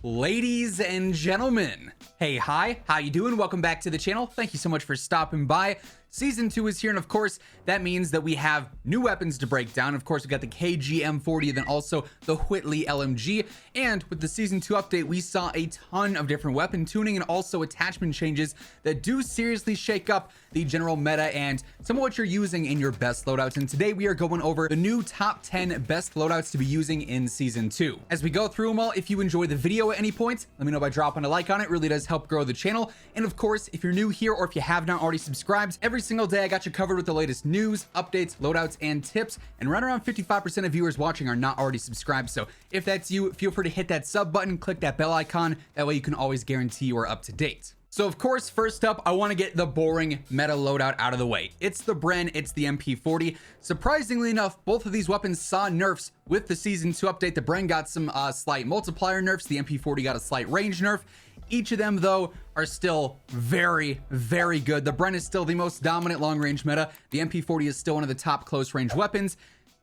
Ladies and gentlemen, hey, hi, how you doing? Welcome back to the channel. Thank you so much for stopping by. Season 2 is here, and of course, that means that we have new weapons to break down. Of course, we got the KG M40, then also the Whitley LMG. And with the Season 2 update, we saw a ton of different weapon tuning and also attachment changes that do seriously shake up the general meta and some of what you're using in your best loadouts. And today we are going over the new top 10 best loadouts to be using in Season 2. As we go through them all, if you enjoy the video at any point, let me know by dropping a like on it. It really does help grow the channel. And of course, if you're new here or if you have not already subscribed, every single day I got you covered with the latest news, updates, loadouts, and tips. And right around 55% of viewers watching are not already subscribed. So if that's you, feel free to hit that sub button, click that bell icon. That way you can always guarantee you are up to date. So of course, first up, I want to get the boring meta loadout out of the way. It's the BREN, it's the MP40. Surprisingly enough, both of these weapons saw nerfs with the Season 2 update. The BREN got some slight multiplier nerfs. The MP40 got a slight range nerf. Each of them, though, are still very, very good. The BREN is still the most dominant long-range meta. The MP40 is still one of the top close-range weapons.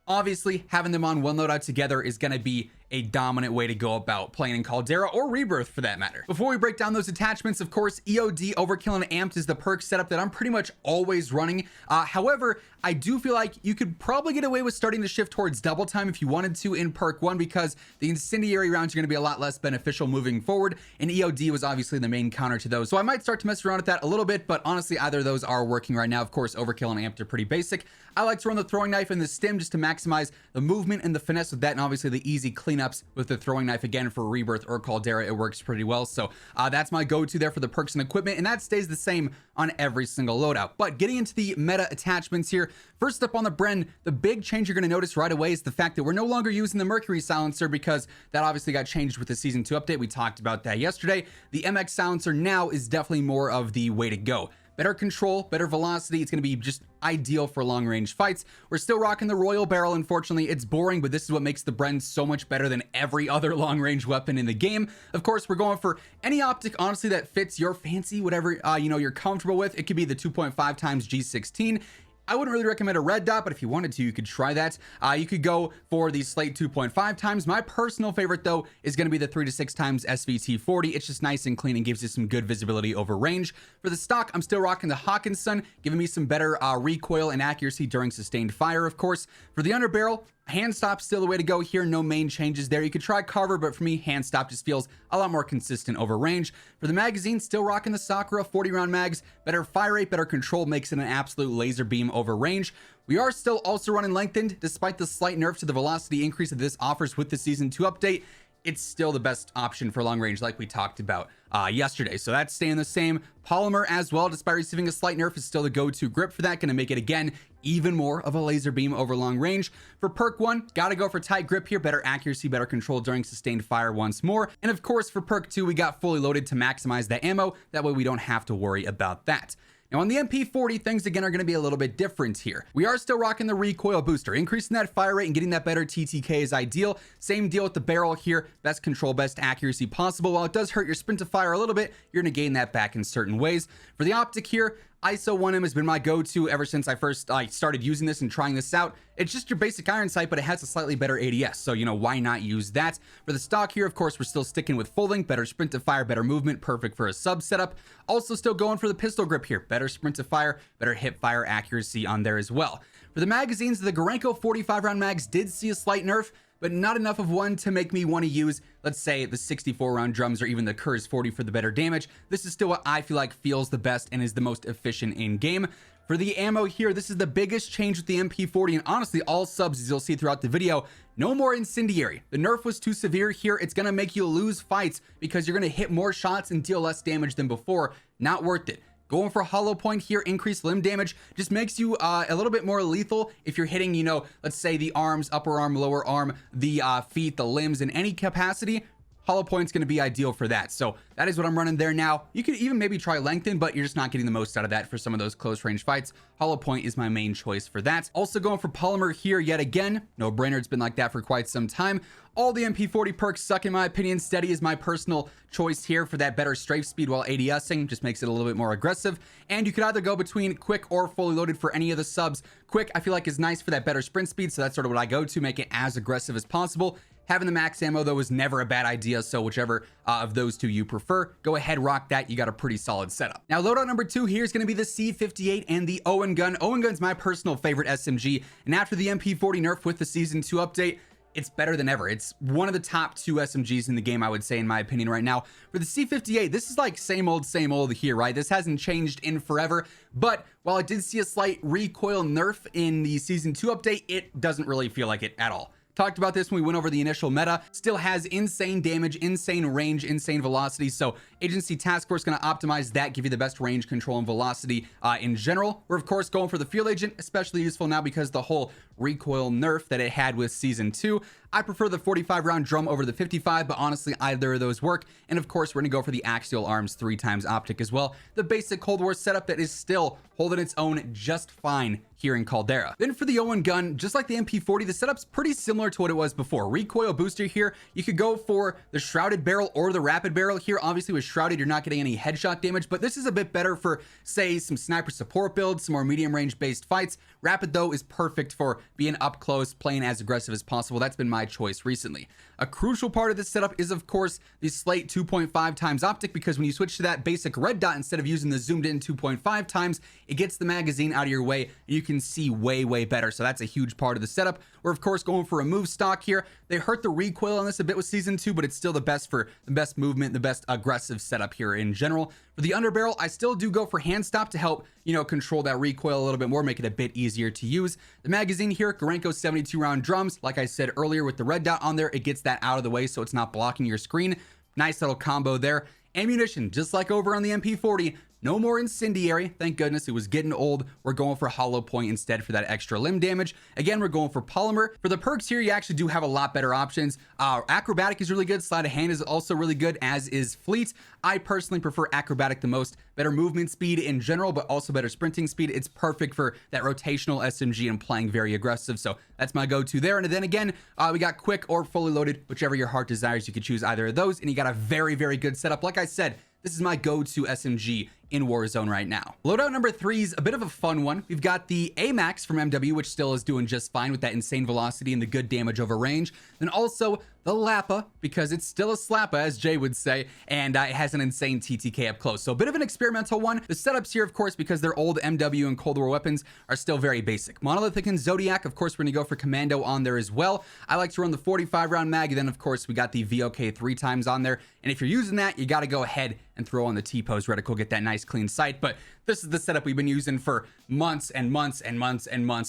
Obviously, having them on one loadout together is going to be a dominant way to go about playing in Caldera or Rebirth for that matter. Before we break down those attachments, of course, EOD, Overkill, and Amped is the perk setup that I'm pretty much always running. However, I do feel like you could probably get away with starting to shift towards double time if you wanted to in perk 1 because the incendiary rounds are going to be a lot less beneficial moving forward, and EOD was obviously the main counter to those. So I might start to mess around with that a little bit, but honestly, either of those are working right now. Of course, Overkill and Amped are pretty basic. I like to run the throwing knife and the stim just to maximize the movement and the finesse with that, and obviously the easy cleanups with the throwing knife. Again, for Rebirth or Caldera, it works pretty well. So that's my go-to there for the perks and equipment, and that stays the same on every single loadout. But getting into the meta attachments here, first up on the BREN, the big change you're going to notice right away is the fact that we're no longer using the Mercury silencer because that obviously got changed with the Season 2 update. We talked about that yesterday. The MX silencer now is definitely more of the way to go. Better control, better velocity. It's going to be just ideal for long range fights. We're still rocking the Royal Barrel. Unfortunately, it's boring, but this is what makes the BREN so much better than every other long range weapon in the game. Of course, we're going for any optic, honestly, that fits your fancy, whatever, you're comfortable with. It could be the 2.5 times G16. I wouldn't really recommend a red dot, but if you wanted to, you could try that. You could go for the Slate 2.5 times. My personal favorite, though, is going to be the 3 to 6 times SVT40. It's just nice and clean and gives you some good visibility over range. For the stock, I'm still rocking the Hawkinson, giving me some better recoil and accuracy during sustained fire, of course. For the underbarrel, hand stop's still the way to go here. No main changes there. You could try Carver, but for me, hand stop just feels a lot more consistent over range. For the magazine, still rocking the Sakura 40 round mags. Better fire rate, better control makes it an absolute laser beam over range. We are still also running lengthened despite the slight nerf to the velocity increase that this offers with the Season 2 update. It's still the best option for long range like we talked about yesterday. So that's staying the same. Polymer as well, despite receiving a slight nerf, is still the go-to grip for that. Going to make it, again, even more of a laser beam over long range. For perk 1, got to go for tight grip here. Better accuracy, better control during sustained fire once more. And of course, for perk 2, we got fully loaded to maximize the ammo. That way we don't have to worry about that. Now on the MP40, things again are going to be a little bit different here. We are still rocking the recoil booster. Increasing that fire rate and getting that better TTK is ideal. Same deal with the barrel here. Best control, best accuracy possible. While it does hurt your sprint to fire a little bit, you're going to gain that back in certain ways. For the optic here, ISO 1M has been my go-to ever since I first started using this and trying this out. It's just your basic iron sight, but it has a slightly better ADS, so why not use that? For the stock here, of course, we're still sticking with full length, better sprint to fire, better movement, perfect for a sub setup. Also still going for the pistol grip here, better sprint to fire, better hip fire accuracy on there as well. For the magazines, the Gorenko 45 round mags did see a slight nerf, but not enough of one to make me want to use, let's say, the 64 round drums or even the Kurz 40 for the better damage. This is still what I feel like feels the best and is the most efficient in game. For the ammo here, this is the biggest change with the MP40 and honestly all subs, as you'll see throughout the video. No more incendiary. The nerf was too severe here. It's going to make you lose fights because you're going to hit more shots and deal less damage than before. Not worth it. Going for hollow point here, increased limb damage, just makes you a little bit more lethal if you're hitting, let's say the arms, upper arm, lower arm, the feet, the limbs in any capacity. Hollow point's going to be ideal for that. So that is what I'm running there now. You could even maybe try lengthen, but you're just not getting the most out of that for some of those close range fights. Hollow point is my main choice for that. Also going for polymer here yet again. No brainer. It's been like that for quite some time. All the MP40 perks suck in my opinion. Steady is my personal choice here for that better strafe speed while ADSing. Just makes it a little bit more aggressive. And you could either go between quick or fully loaded for any of the subs. Quick, I feel like is nice for that better sprint speed. So that's sort of what I go to, make it as aggressive as possible. Having the max ammo though is never a bad idea, so whichever of those two you prefer, go ahead, rock that. You got a pretty solid setup. Now loadout number 2 here is going to be the C58 and the Owen Gun. Owen Gun's my personal favorite SMG, and after the MP40 nerf with the season 2 update, it's better than ever. It's one of the top 2 SMGs in the game, I would say, in my opinion right now. For the C58, this is like same old here, right? This hasn't changed in forever, but while I did see a slight recoil nerf in the season 2 update, it doesn't really feel like it at all. Talked about this when we went over the initial meta. Still has insane damage, insane range, insane velocity. So Agency Task Force going to optimize that, give you the best range, control, and velocity in general. We're of course going for the Field Agent, especially useful now because the whole recoil nerf that it had with season 2. I prefer the 45 round drum over the 55, but honestly either of those work. And of course we're gonna go for the axial arms 3x optic as well, the basic Cold War setup that is still holding its own just fine here in Caldera. Then for the Owen Gun, just like the MP40, the setup's pretty similar to what it was before. Recoil booster here, you could go for the shrouded barrel or the rapid barrel here. Obviously with shrouded you're not getting any headshot damage, but this is a bit better for say some sniper support builds, some more medium range based fights. Rapid though is perfect for being up close, playing as aggressive as possible. That's been my choice recently. A crucial part of this setup is of course the Slate 2.5x optic, because when you switch to that basic red dot instead of using the zoomed in 2.5 times, it gets the magazine out of your way and you can see way better. So that's a huge part of the setup. We're of course going for a move stock here. They hurt the recoil on this a bit with season 2, but it's still the best for the best movement, the best aggressive setup here in general. For the underbarrel, I still do go for hand stop to help, control that recoil a little bit more, make it a bit easier to use. The magazine here, Gorenko 72 round drums. Like I said earlier with the red dot on there, it gets that out of the way so it's not blocking your screen. Nice little combo there. Ammunition, just like over on the MP40, no more incendiary. Thank goodness, it was getting old. We're going for hollow point instead for that extra limb damage. Again, we're going for polymer. For the perks here, you actually do have a lot better options. Acrobatic is really good. Sleight of hand is also really good, as is fleet. I personally prefer acrobatic the most. Better movement speed in general, but also better sprinting speed. It's perfect for that rotational SMG and playing very aggressive. So that's my go-to there. And then again, we got quick or fully loaded, whichever your heart desires. You could choose either of those, and you got a very good setup. Like I said, this is my go-to SMG in Warzone right now. Loadout number 3 is a bit of a fun one. We've got the AMAX from MW, which still is doing just fine with that insane velocity and the good damage over range. Then also the Lapa, because it's still a slappa, as Jay would say, and it has an insane TTK up close. So a bit of an experimental one. The setups here, of course, because they're old MW and Cold War weapons, are still very basic. Monolithic and Zodiac, of course, we're gonna go for Commando on there as well. I like to run the 45 round mag, and then of course we got the VOK 3x on there. And if you're using that, you gotta go ahead and throw on the T-pose reticle, get that nice clean sight. But this is the setup we've been using for months and months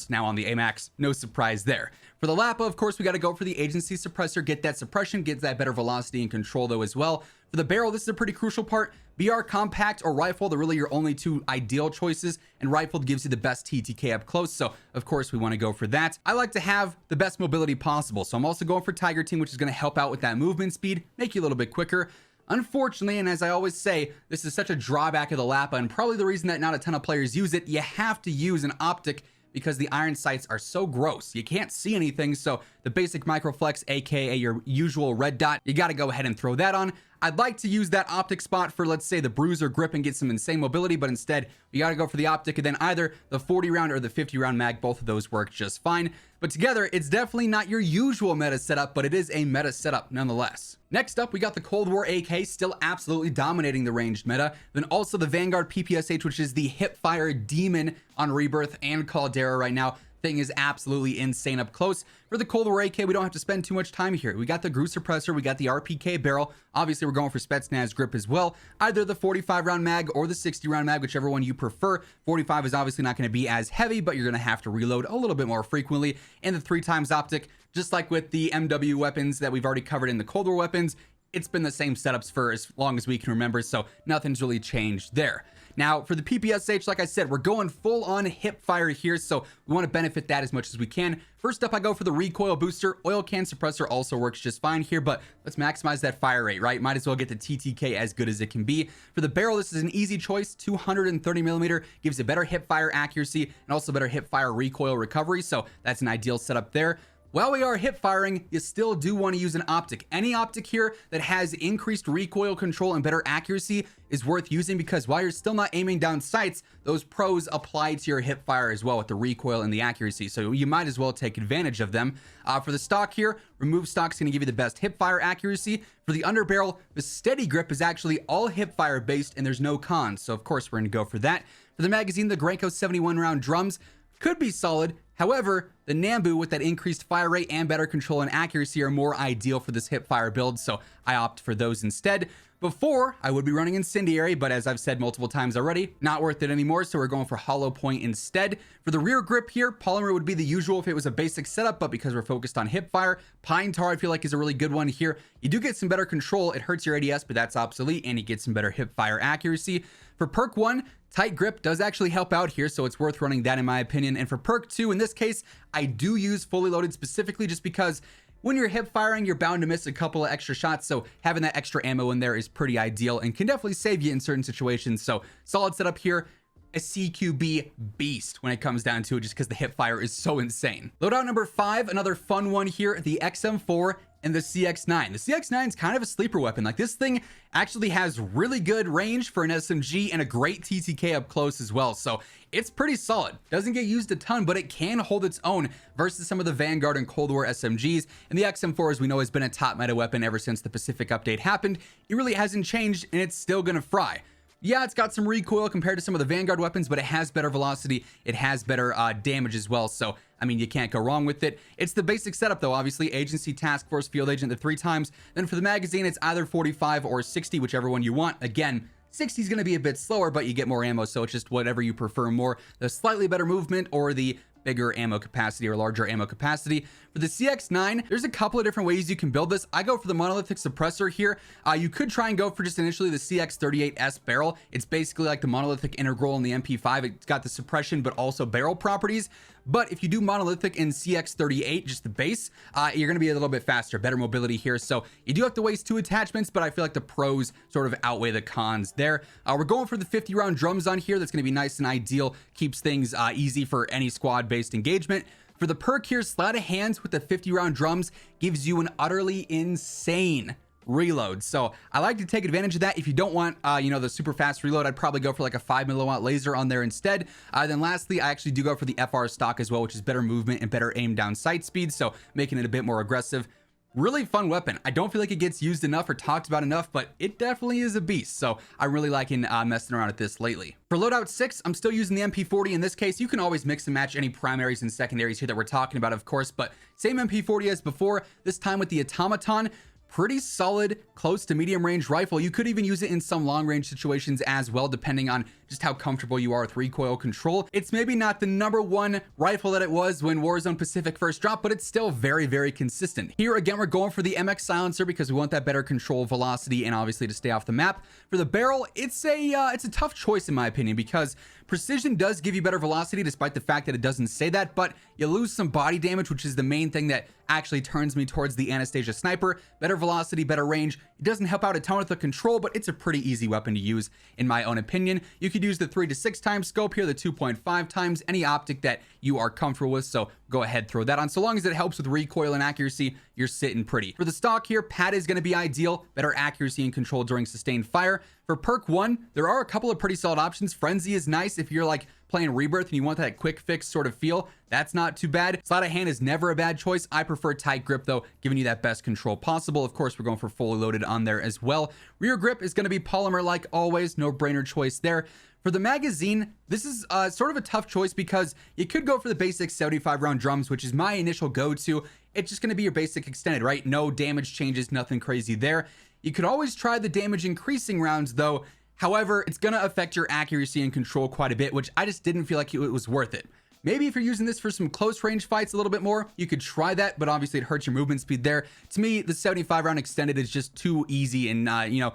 now on the AMAX. No surprise there. For the Lapa, of course, we got to go for the agency suppressor, get that suppression, get that better velocity and control though as well. For the barrel, this is a pretty crucial part. BR compact or rifle, they're really your only 2 ideal choices, and rifle gives you the best TTK up close, so of course we want to go for that. I like to have the best mobility possible, so I'm also going for Tiger Team, which is going to help out with that movement speed, make you a little bit quicker. Unfortunately, and as I always say, this is such a drawback of the Lapa, and probably the reason that not a ton of players use it. You have to use an optic because the iron sights are so gross. You can't see anything, so the basic microflex, aka your usual red dot, you got to go ahead and throw that on. I'd like to use that optic spot for, let's say, the bruise or grip and get some insane mobility, but instead you got to go for the optic, and then either the 40 round or the 50 round mag. Both of those work just fine. But together, it's definitely not your usual meta setup, but it is a meta setup nonetheless. Next up, we got the Cold War AK, still absolutely dominating the ranged meta. Then also the Vanguard PPSH, which is the hipfire demon on Rebirth and Caldera right now. Thing is absolutely insane up close. For the Cold War AK, we don't have to spend too much time here. We got the GRU suppressor, we got the RPK barrel. Obviously, we're going for Spetsnaz grip as well. Either the 45 round mag or the 60 round mag, whichever one you prefer. 45 is obviously not going to be as heavy, but you're going to have to reload a little bit more frequently. And the 3x optic, just like with the MW weapons that we've already covered in the Cold War weapons, it's been the same setups for as long as we can remember, so nothing's really changed there. Now, for the PPSH, like I said, we're going full on hip fire here, so we want to benefit that as much as we can. First up, I go for the recoil booster. Oil can suppressor also works just fine here, but let's maximize that fire rate, right? Might as well get the TTK as good as it can be. For the barrel, this is an easy choice. 230 millimeter gives you better hip fire accuracy and also better hip fire recoil recovery, so that's an ideal setup there. while we are hip firing, you still do want to use an optic. Any optic here that has increased recoil control and better accuracy is worth using, because while you're still not aiming down sights, those pros apply to your hip fire as well with the recoil and the accuracy. So you might as well take advantage of them. For the stock here, remove stock is going to give you the best hip fire accuracy. For the underbarrel, the steady grip is actually all hip fire based and there's no cons. So of course we're going to go for that. For the magazine, the Grenko 71 round drums could be solid. However, the Nambu with that increased fire rate and better control and accuracy are more ideal for this hip fire build, so I opt for those instead. Before, I would be running Incendiary, but as I've said multiple times already, not worth it anymore, so we're going for Hollow Point instead. For the rear grip here, Polymer would be the usual if it was a basic setup, but because we're focused on hip fire, Pine Tar I feel like is a really good one here. You do get some better control, it hurts your ADS, but that's obsolete, and you get some better hip fire accuracy. For perk 1, Tight Grip does actually help out here, so it's worth running that in my opinion. And for perk 2, in this case, I do use Fully Loaded specifically just because when you're hip firing, you're bound to miss a couple of extra shots, so having that extra ammo in there is pretty ideal and can definitely save you in certain situations. So solid setup here. A CQB beast when it comes down to it, just because the hip fire is so insane. Loadout number 5, another fun one here, the XM4 and the Cx9. The Cx9 is kind of a sleeper weapon. Like, this thing actually has really good range for an SMG and a great TTK up close as well. So it's pretty solid. Doesn't get used a ton, but it can hold its own versus some of the Vanguard and Cold War SMGs. And the XM4, as we know, has been a top meta weapon ever since the Pacific update happened. It really hasn't changed, and it's still gonna fry. Yeah, it's got some recoil compared to some of the Vanguard weapons, but it has better velocity. It has better damage as well. So, I mean, you can't go wrong with it. It's the basic setup, though. Obviously, Agency, Task Force, Field Agent, the 3 times. Then for the magazine, it's either 45 or 60, whichever one you want. Again, 60 is going to be a bit slower, but you get more ammo, so it's just whatever you prefer more. The slightly better movement or the bigger ammo capacity or larger ammo capacity. For the Cx9, there's a couple of different ways you can build this. I go for the monolithic suppressor here. You could try and go for just initially the Cx38S barrel. It's basically like the monolithic integral in the MP5. It's got the suppression but also barrel properties. But if you do monolithic in Cx38, just the base, you're going to be a little bit faster, better mobility here. So you do have to waste 2 attachments, but I feel like the pros sort of outweigh the cons there. We're going for the 50 round drums on here. That's going to be nice and ideal. Keeps things easy for any squad based engagement. For the perk here, Sleight of Hands with the 50 round drums gives you an utterly insane reload. So I like to take advantage of that. If you don't want, you know, the super fast reload, I'd probably go for like a 5 milliwatt laser on there instead. Then lastly, I actually do go for the FR stock as well, which is better movement and better aim down sight speed. So making it a bit more aggressive. Really fun weapon. I don't feel like it gets used enough or talked about enough, but it definitely is a beast. So I'm really liking messing around with this lately. For loadout 6, I'm still using the MP40. In this case, you can always mix and match any primaries and secondaries here that we're talking about, of course, but same MP40 as before, this time with the Automaton. Pretty solid close to medium range rifle. You could even use it in some long range situations as well, depending on just how comfortable you are with recoil control. It's maybe not the #1 rifle that it was when Warzone Pacific first dropped, but it's still very, very consistent. Here again, we're going for the MX silencer because we want that better control, velocity, and obviously to stay off the map. For the barrel, it's a tough choice in my opinion, because precision does give you better velocity despite the fact that it doesn't say that, but you lose some body damage, which is the main thing that actually turns me towards the Anastasia sniper. Better velocity, better range. It doesn't help out a ton with the control, but it's a pretty easy weapon to use in my own opinion. You could use the 3 to 6 times scope here, the 2.5 times, any optic that you are comfortable with, so go ahead, throw that on. So long as it helps with recoil and accuracy, you're sitting pretty. For the stock here, pad is going to be ideal, better accuracy and control during sustained fire. For perk 1, there are a couple of pretty solid options. Frenzy is nice if you're like playing Rebirth and you want that quick fix sort of feel. That's not too bad. Sleight of Hand is never a bad choice. I prefer Tight Grip though, giving you that best control possible. Of course, we're going for Fully Loaded on there as well. Rear grip is going to be Polymer like always, no brainer choice there. For the magazine, this is sort of a tough choice because you could go for the basic 75 round drums, which is my initial go-to. It's just going to be your basic extended, right? No damage changes, nothing crazy there. You could always try the damage increasing rounds though. However, it's going to affect your accuracy and control quite a bit, which I just didn't feel like it was worth it. Maybe if you're using this for some close range fights a little bit more, you could try that, but obviously it hurts your movement speed there. To me, the 75 round extended is just too easy and, you know,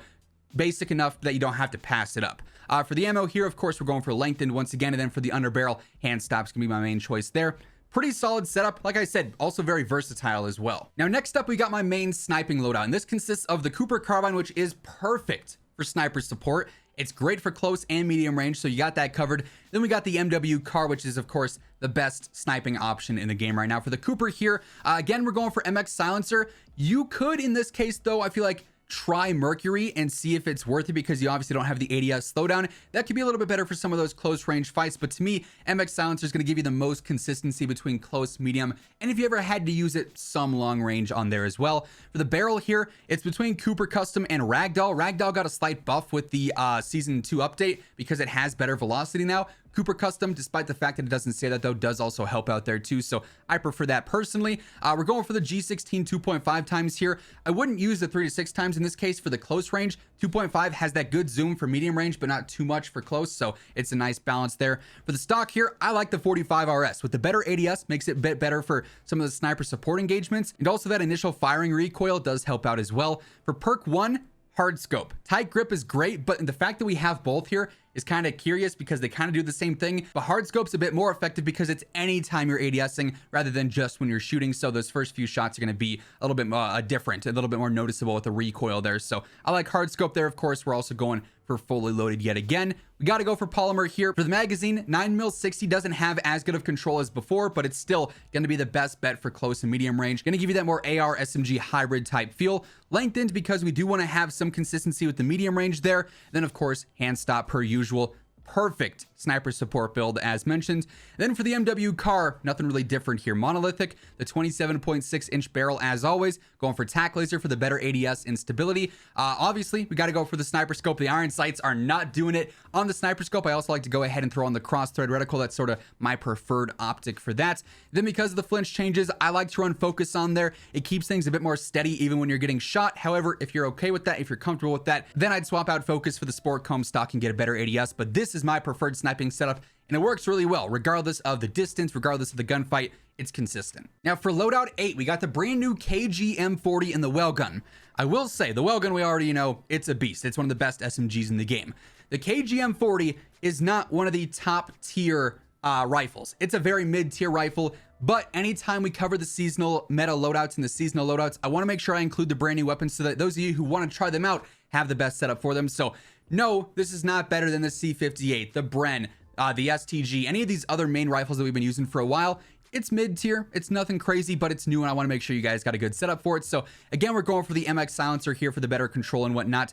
basic enough that you don't have to pass it up. For the ammo here, of course, we're going for lengthened once again, and then for the underbarrel, hand stops can be my main choice there. Pretty solid setup. Like I said, also very versatile as well. Now, next up, we got my main sniping loadout, and this consists of the Cooper Carbine, which is perfect for sniper support. It's great for close and medium range, so you got that covered. Then we got the MW car, which is of course the best sniping option in the game right now. For the Cooper here, again, we're going for MX silencer. You could, in this case though, I feel like, try Mercury and see if it's worth it, because you obviously don't have the ADS slowdown. That could be a little bit better for some of those close range fights, but to me, MX silencer is going to give you the most consistency between close, medium, and if you ever had to use it, some long range on there as well. For the barrel here, it's between Cooper Custom and Ragdoll. Ragdoll got a slight buff with the season 2 update because it has better velocity now. Cooper Custom, despite the fact that it doesn't say that though, does also help out there too, so I prefer that personally. We're going for the G16 2.5 times here. I wouldn't use the 3 to 6 times in this case for the close range. 2.5 has that good zoom for medium range, but not too much for close, so it's a nice balance there. For the stock here, I like the 45 RS. With the better ADS, makes it a bit better for some of the sniper support engagements, and also that initial firing recoil does help out as well. For perk 1, hard scope. Tight grip is great, but the fact that we have both here is kind of curious because they kind of do the same thing, but hard scope's a bit more effective because it's anytime you're ADSing rather than just when you're shooting, so those first few shots are going to be a little bit different, a little bit more noticeable with the recoil there, so I like hard scope there. Of course, we're also going for fully loaded yet again. We got to go for polymer here. For the magazine, 9mm 60 doesn't have as good of control as before, but it's still going to be the best bet for close and medium range. Going to give you that more AR SMG hybrid type feel. Lengthened because we do want to have some consistency with the medium range there. Then of course, hand stop per usual. Perfect sniper support build as mentioned. Then for the MW car, nothing really different here. Monolithic, the 27.6 inch barrel as always, going for tack laser for the better ADS and stability. Obviously we got to go for the sniper scope. The iron sights are not doing it on the sniper scope. I also like to go ahead and throw on the cross thread reticle. That's sort of my preferred optic for that. Then because of the flinch changes, I like to run focus on there. It keeps things a bit more steady even when you're getting shot. However, if you're okay with that, if you're comfortable with that, then I'd swap out focus for the sport comb stock and get a better ADS, but this is my preferred sniping setup and it works really well regardless of the distance, regardless of the gunfight. It's consistent. Now for loadout 8, we got the brand new KG M40 and the Welgun. I will say the Welgun, we already know it's a beast. It's one of the best SMGs in the game. The KG M40 is not one of the top tier rifles. It's a very mid-tier rifle, but anytime we cover the seasonal meta loadouts and the seasonal loadouts, I want to make sure I include the brand new weapons so that those of you who want to try them out have the best setup for them. So no, this is not better than the C58, the BREN, the STG, any of these other main rifles that we've been using for a while. It's mid-tier, it's nothing crazy, but it's new and I want to make sure you guys got a good setup for it. So again, we're going for the MX silencer here for the better control and whatnot.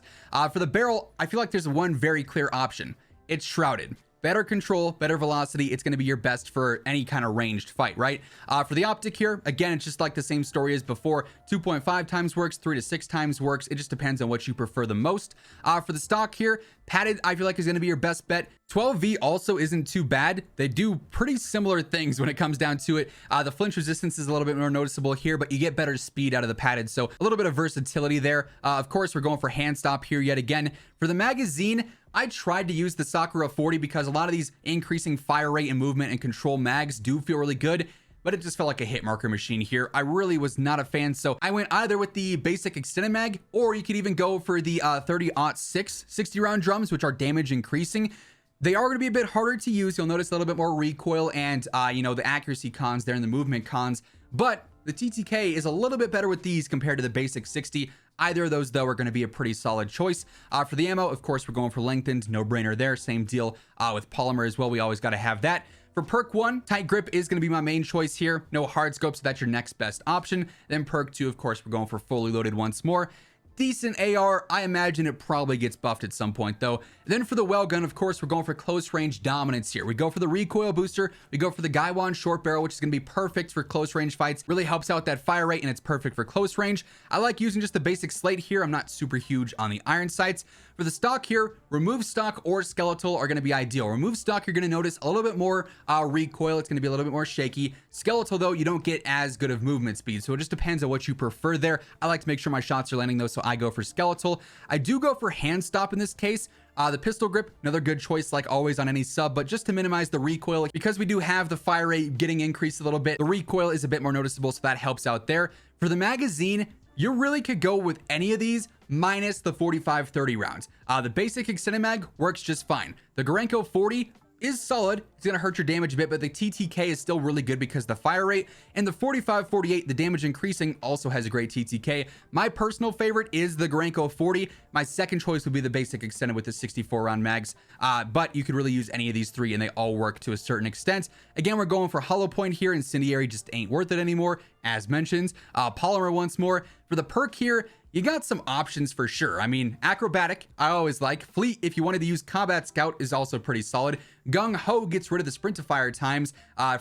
For the barrel, I feel like there's one very clear option. It's shrouded. Better control, better velocity. It's going to be your best for any kind of ranged fight, right? For the optic here, again, it's just like the same story as before. 2.5 times works, 3 to 6 times works. It just depends on what you prefer the most. For the stock here, padded, I feel like is going to be your best bet. 12V also isn't too bad. They do pretty similar things when it comes down to it. The flinch resistance is a little bit more noticeable here, but you get better speed out of the padded. So a little bit of versatility there. Of course, we're going for hand stop here yet again. For the magazine, I tried to use the Sakura 40 because a lot of these increasing fire rate and movement and control mags do feel really good, but it just felt like a hit marker machine here. I really was not a fan, so I went either with the basic extended mag, or you could even go for the 30-06 60 round drums, which are damage increasing. They are going to be a bit harder to use. You'll notice a little bit more recoil and you know, the accuracy cons there and the movement cons, but the TTK is a little bit better with these compared to the basic 60. Either of those though are going to be a pretty solid choice. For the ammo, of course, we're going for lengthened, no brainer there. Same deal with polymer as well. We always got to have that. For perk 1, tight grip is going to be my main choice here. No hard scope, so that's your next best option. Then perk 2, of course, we're going for fully loaded once more. Decent AR. I imagine it probably gets buffed at some point though. Then for the Welgun, of course, we're going for close range dominance here. We go for the recoil booster. We go for the Gaiwan short barrel, which is going to be perfect for close range fights. Really helps out that fire rate and it's perfect for close range. I like using just the basic slate here. I'm not super huge on the iron sights. For the stock here, remove stock or skeletal are going to be ideal. Remove stock, you're going to notice a little bit more recoil. It's going to be a little bit more shaky. Skeletal though, you don't get as good of movement speed. So it just depends on what you prefer there. I like to make sure my shots are landing though, so I go for skeletal. I do go for hand stop in this case. The pistol grip, another good choice like always on any sub, but just to minimize the recoil, because we do have the fire rate getting increased a little bit, the recoil is a bit more noticeable, so that helps out there. For the magazine, you really could go with any of these minus the 45-30 rounds. The basic extended mag works just fine. The Gorenko 40 is solid. it's going to hurt your damage a bit, but the TTK is still really good because the fire rate, and the 45-48, the damage increasing, also has a great TTK. My personal favorite is the Garanko 40. My second choice would be the basic extended with the 64 round mags, but you could really use any of these three and they all work to a certain extent. Again, we're going for hollow point here. Incendiary just ain't worth it anymore, as mentioned. Polymer once more. For the perk here, you got some options for sure. I mean, acrobatic, I always like. Fleet, if you wanted to use combat scout, is also pretty solid. Gung Ho gets rid of the sprint to fire times.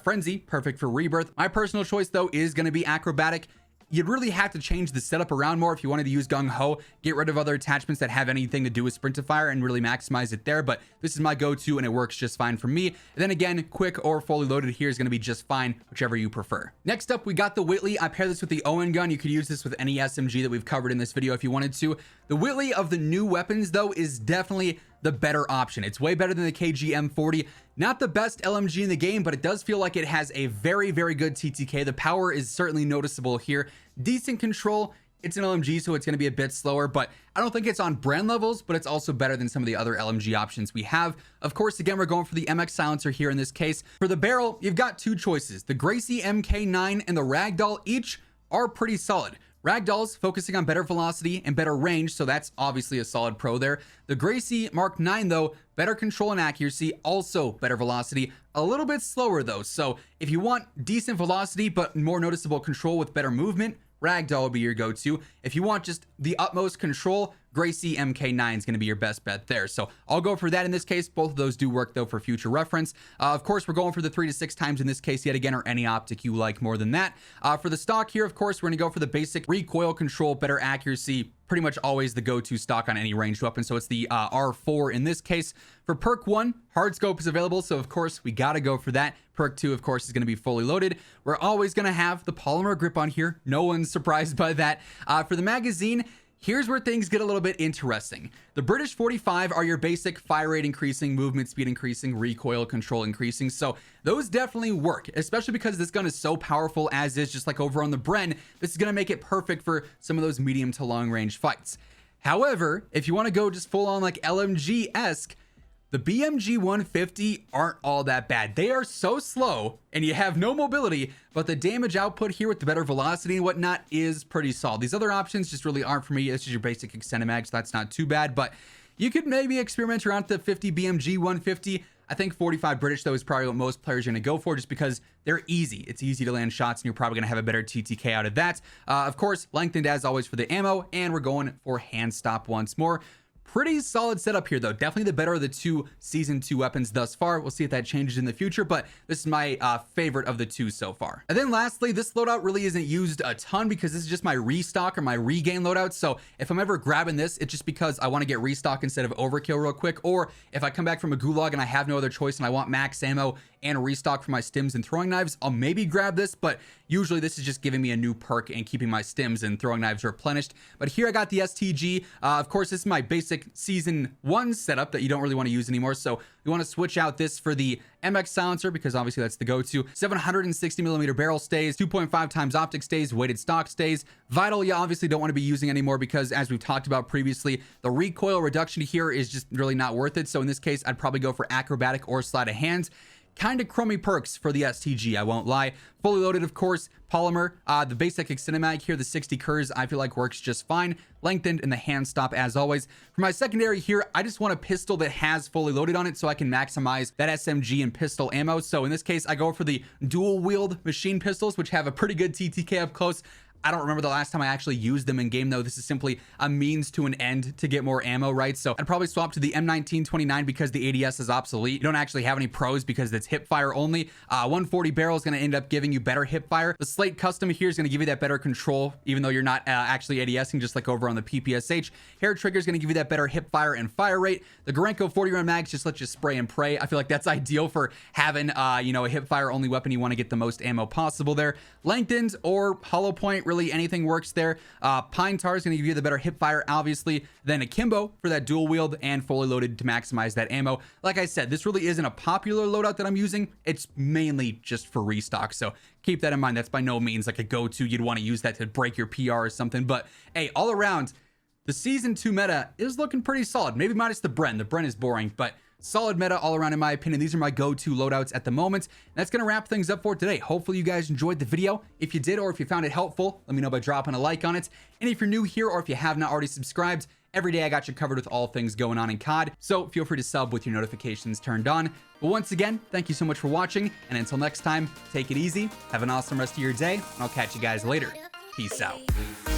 Frenzy, perfect for rebirth. My personal choice though is going to be acrobatic. You'd really have to change the setup around more if you wanted to use Gung Ho, get rid of other attachments that have anything to do with sprint to fire and really maximize it there. But this is my go-to and it works just fine for me. And then again, quick or fully loaded here is going to be just fine, whichever you prefer. Next up, we got the Whitley. I pair this with the Owen gun. You could use this with any SMG that we've covered in this video if you wanted to. The Whitley of the new weapons though is definitely the better option. It's way better than the KG M40. Not the best LMG in the game, but it does feel like it has a very, very good TTK. The power is certainly noticeable here. Decent control. It's an LMG, so it's going to be a bit slower, but I don't think it's on BREN levels, but it's also better than some of the other LMG options we have. Of course, again, we're going for the MX silencer here in this case. For the barrel, you've got two choices. The Gracie MK9 and the Ragdoll each are pretty solid. Ragdoll's focusing on better velocity and better range, so that's obviously a solid pro there. The Gracie Mark 9 though, better control and accuracy, also better velocity, a little bit slower though. So if you want decent velocity but more noticeable control with better movement, Ragdoll will be your go-to. If you want just the utmost control, Gracie MK9 is going to be your best bet there. So I'll go for that in this case. Both of those do work though for future reference. Of course, we're going for the 3 to 6 times in this case yet again, or any optic you like more than that. For the stock here, of course, we're going to go for the basic recoil control, better accuracy, pretty much always the go-to stock on any ranged weapon. So it's the R4 in this case. For perk 1, hard scope is available, so of course we got to go for that. Perk 2, of course, is going to be fully loaded. We're always going to have the polymer grip on here. No one's surprised by that. For the magazine, here's where things get a little bit interesting. The British 45 are your basic fire rate increasing, movement speed increasing, recoil control increasing. So those definitely work, especially because this gun is so powerful as is, just like over on the BREN. This is going to make it perfect for some of those medium to long range fights. However, if you want to go just full on like LMG-esque, the BMG 150 aren't all that bad. They are so slow and you have no mobility, but the damage output here with the better velocity and whatnot is pretty solid. These other options just really aren't for me. This is your basic extended mag, so that's not too bad, but you could maybe experiment around the 50 BMG 150. I think 45 British though is probably what most players are going to go for, just because they're easy. It's easy to land shots and you're probably going to have a better TTK out of that. Of course, lengthened as always for the ammo, and we're going for hand stop once more. Pretty solid setup here though. Definitely the better of the two season 2 weapons thus far. We'll see if that changes in the future, but this is my favorite of the two so far. And then lastly, this loadout really isn't used a ton because this is just my restock or my regain loadout. So if I'm ever grabbing this, it's just because I want to get restock instead of overkill real quick, or if I come back from a gulag and I have no other choice and I want max ammo and restock for my stims and throwing knives, I'll maybe grab this, but usually this is just giving me a new perk and keeping my stims and throwing knives replenished. But here I got the STG. Of course, this is my basic season 1 setup that you don't really want to use anymore, so you want to switch out this for the MX silencer because obviously that's the go-to. 760mm barrel stays, 2.5 times optic stays, weighted stock stays. Vital, you obviously don't want to be using anymore because, as we've talked about previously, the recoil reduction here is just really not worth it. So in this case, I'd probably go for acrobatic or sleight of hand. Kind of crummy perks for the STG, I won't lie. Fully loaded, of course, polymer. The basic extended mag here, the 60 Kurs, I feel like works just fine. Lengthened and the hand stop as always. For my secondary here, I just want a pistol that has fully loaded on it so I can maximize that SMG and pistol ammo. So in this case, I go for the dual wield machine pistols, which have a pretty good TTK up close. I don't remember the last time I actually used them in game though. This is simply a means to an end to get more ammo, right? So I'd probably swap to the M1929 because the ADS is obsolete. You don't actually have any pros because it's hip fire only. 140 barrel is going to end up giving you better hip fire. The Slate Custom here is going to give you that better control, even though you're not actually ADSing, just like over on the PPSH. Hair Trigger is going to give you that better hip fire and fire rate. The Garanko 40 round mags just let you spray and pray. I feel like that's ideal for having, you know, a hip fire only weapon. You want to get the most ammo possible there. Lengthened or hollow point, really anything works there. Pine Tar is going to give you the better hip fire, obviously. Then Akimbo for that dual wield and fully loaded to maximize that ammo. Like I said, this really isn't a popular loadout that I'm using. It's mainly just for restock. So keep that in mind. That's by no means like a go-to. You'd want to use that to break your PR or something. But hey, all around, the season 2 meta is looking pretty solid. Maybe minus the BREN. The BREN is boring, but solid meta all around in my opinion. These are my go-to loadouts at the moment. And that's going to wrap things up for today. Hopefully you guys enjoyed the video. If you did, or if you found it helpful, let me know by dropping a like on it. And if you're new here, or if you have not already subscribed, every day I got you covered with all things going on in COD, so feel free to sub with your notifications turned on. But once again, thank you so much for watching, and until next time, take it easy, have an awesome rest of your day, and I'll catch you guys later. Peace out.